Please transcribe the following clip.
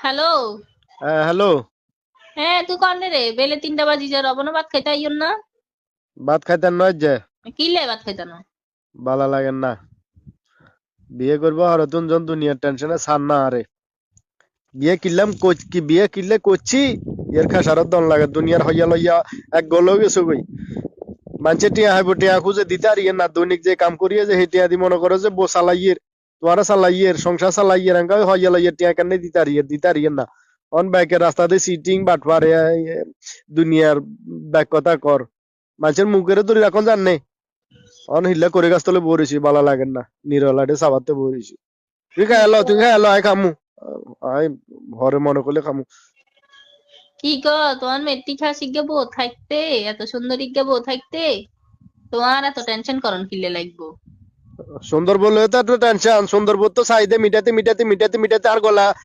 Hello. Hello. হ্যাঁ তুই কনে রে? বেলে 3টা বাজি যা রবনা ভাত খাইতে আইয়ন না। ভাত খাইতেন নয় যে? কি লে ভাত খাইতে না? বালা লাগেন না। বিয়ে করবো আর নতুন জন দুনিয়ার টেনশনে ছাড় না আরে। বিয়ে কিনলে করছি এর খাসারত দন লাগে দুনিয়ার হইয়া লইয়া এক গলেও গেছো গই। মানুষে টিয়া হাইব টিয়া খুঁজে দিতে আর ইয়ে না দৈনিক যে কাম করিয়ে যে সেই টিয়া দি মনে করো যে বো চালাইয়ের তোমারা চালাইয়ের সংসার চালাইয়ের এঙ্কা হইয়া লইয়া টিয়া কেন দিতে আর ইয়ে না। অন বাইকের রাস্তাতে সিটিং বাটপারে দুনিয়ার ব্যাক কথা কর মানুষের মুখের ধরে এখন জানে অন হিল্লা করে গাছ তলে বরিছি বালা লাগেন না নিরলাটে সাবাতে বরিছি। তুই খাই এলো আয় খামু আয় ঘরে মনে করলে খামু। কি গো, তোমার মেট্রিক শিখে বউ থাকতে, এত সুন্দর ইজ্ঞা বউ থাকতে তোমার এত টেনশন করন কিলে লাগবো? সুন্দর বললে তো একটা টেনশন সুন্দর বল তো চাহিদা মিটাতে মিটাতে আর গলা